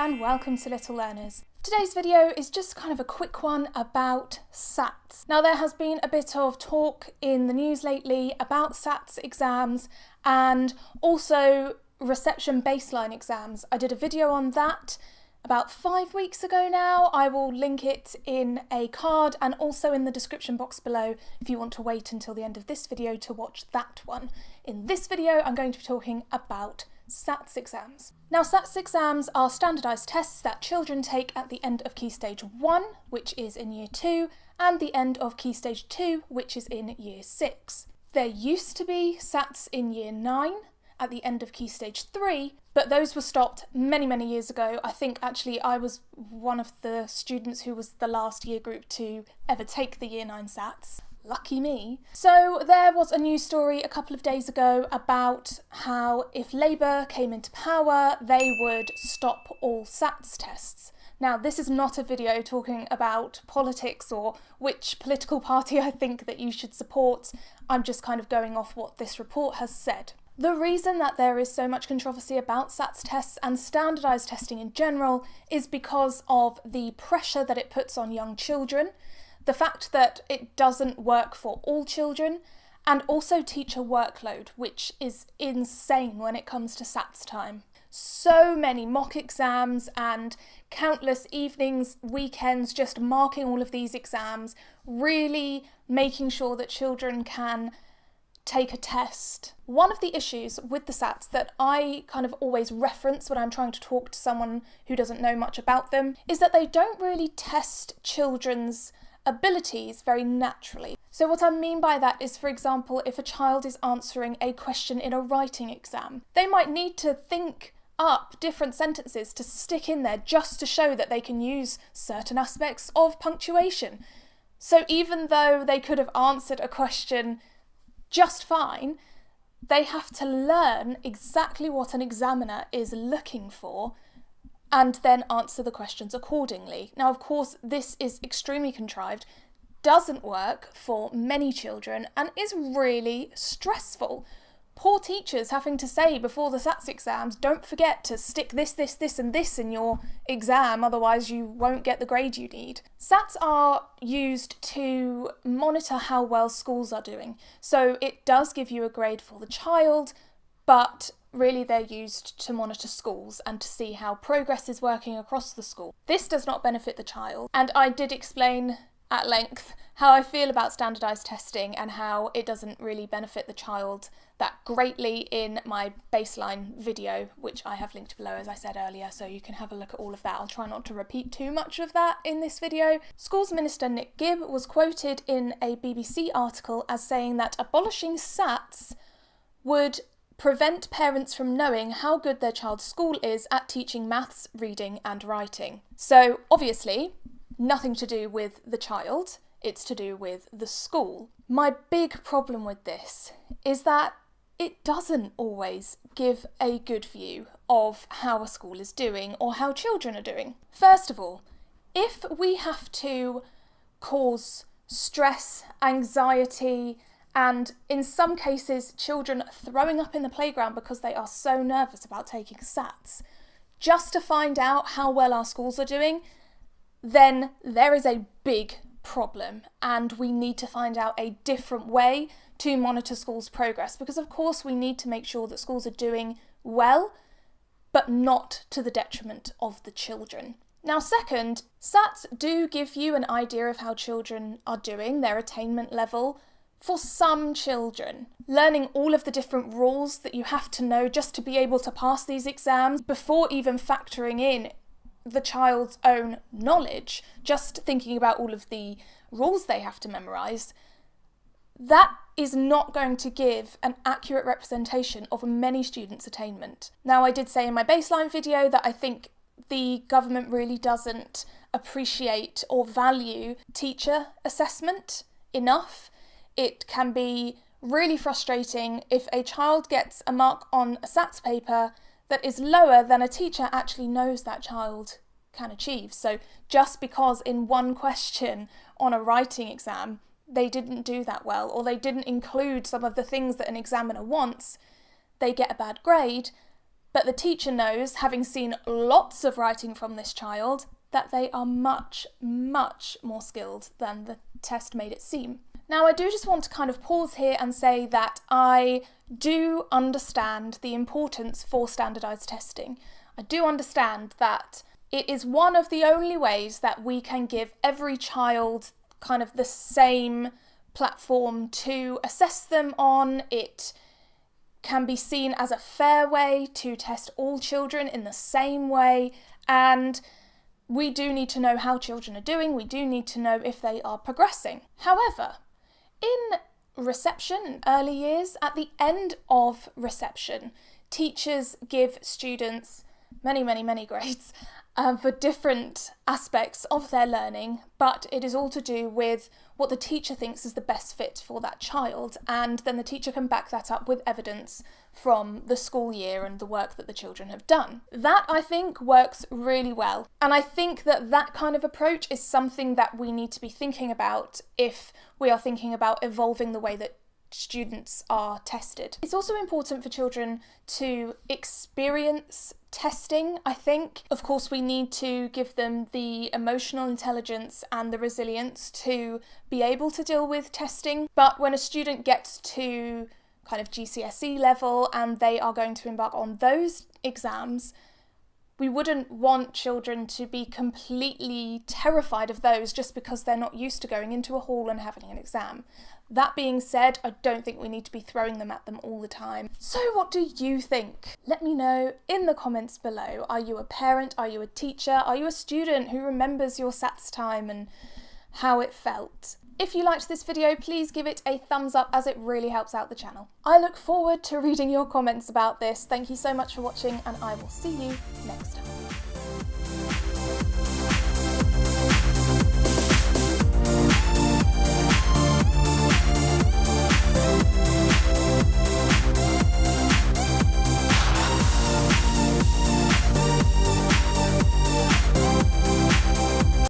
and welcome to Little Learners. Today's video is just kind of a quick one about SATs. Now there has been a bit of talk in the news lately about SATs exams and also reception baseline exams. I did a video on that about 5 weeks ago now. I will link it in a card and also in the description box below if you want to wait until the end of this video to watch that one. In this video I'm going to be talking about SATs exams. Now SATs exams are standardised tests that children take at the end of Key Stage 1, which is in Year 2, and the end of Key Stage 2, which is in Year 6. There used to be SATs in Year 9 at the end of Key Stage 3, but those were stopped many years ago. I think actually I was one of the students who was the last year group to ever take the Year 9 SATs. Lucky me. So there was a news story a couple of days ago about how if Labour came into power, they would stop all SATs tests. Now this is not a video talking about politics or which political party I think that you should support. I'm just kind of going off what this report has said. The reason that there is so much controversy about SATs tests and standardised testing in general is because of the pressure that it puts on young children, the fact that it doesn't work for all children, and also teacher workload, which is insane when it comes to SATs time. So many mock exams and countless evenings, weekends, just marking all of these exams, really making sure that children can take a test. One of the issues with the SATs that I kind of always reference when I'm trying to talk to someone who doesn't know much about them is that they don't really test children's abilities very naturally. So what I mean by that is, for example, if a child is answering a question in a writing exam, they might need to think up different sentences to stick in there just to show that they can use certain aspects of punctuation. So even though they could have answered a question just fine, they have to learn exactly what an examiner is looking for and then answer the questions accordingly. Now, of course, this is extremely contrived, doesn't work for many children, and is really stressful. Poor teachers having to say before the SATs exams, don't forget to stick this and this in your exam, otherwise you won't get the grade you need. SATs are used to monitor how well schools are doing. So it does give you a grade for the child, but really they're used to monitor schools and to see how progress is working across the school. This does not benefit the child, and I did explain at length how I feel about standardised testing and how it doesn't really benefit the child that greatly in my baseline video, which I have linked below as I said earlier, so you can have a look at all of that. I'll try not to repeat too much of that in this video. Schools Minister Nick Gibb was quoted in a BBC article as saying that abolishing SATs would prevent parents from knowing how good their child's school is at teaching maths, reading and writing. So obviously, nothing to do with the child, it's to do with the school. My big problem with this is that it doesn't always give a good view of how a school is doing or how children are doing. First of all, if we have to cause stress, anxiety, and in some cases children throwing up in the playground because they are so nervous about taking SATs, just to find out how well our schools are doing, then there is a big problem and we need to find out a different way to monitor schools' progress, because of course we need to make sure that schools are doing well, but not to the detriment of the children. Now second, SATs do give you an idea of how children are doing, their attainment level. For some children, learning all of the different rules that you have to know just to be able to pass these exams before even factoring in the child's own knowledge, just thinking about all of the rules they have to memorise, that is not going to give an accurate representation of many students' attainment. Now, I did say in my baseline video that I think the government really doesn't appreciate or value teacher assessment enough. It can be really frustrating if a child gets a mark on a SATs paper that is lower than a teacher actually knows that child can achieve. So just because in one question on a writing exam they didn't do that well, or they didn't include some of the things that an examiner wants, they get a bad grade, but the teacher knows, having seen lots of writing from this child, that they are much, much more skilled than the test made it seem. Now, I do just want to kind of pause here and say that I do understand the importance for standardised testing. I do understand that it is one of the only ways that we can give every child kind of the same platform to assess them on. It can be seen as a fair way to test all children in the same way, and we do need to know how children are doing. We do need to know if they are progressing. However, in reception, early years, at the end of reception, teachers give students many grades for different aspects of their learning, but it is all to do with what the teacher thinks is the best fit for that child, and then the teacher can back that up with evidence from the school year and the work that the children have done. That, I think, works really well, and I think that that kind of approach is something that we need to be thinking about if we are thinking about evolving the way that students are tested. It's also important for children to experience testing, I think. Of course, we need to give them the emotional intelligence and the resilience to be able to deal with testing. But when a student gets to kind of GCSE level and they are going to embark on those exams, we wouldn't want children to be completely terrified of those just because they're not used to going into a hall and having an exam. That being said, I don't think we need to be throwing them at them all the time. So what do you think? Let me know in the comments below. Are you a parent? Are you a teacher? Are you a student who remembers your SATs time and how it felt? If you liked this video, please give it a thumbs up as it really helps out the channel. I look forward to reading your comments about this. Thank you so much for watching, and I will see you next time.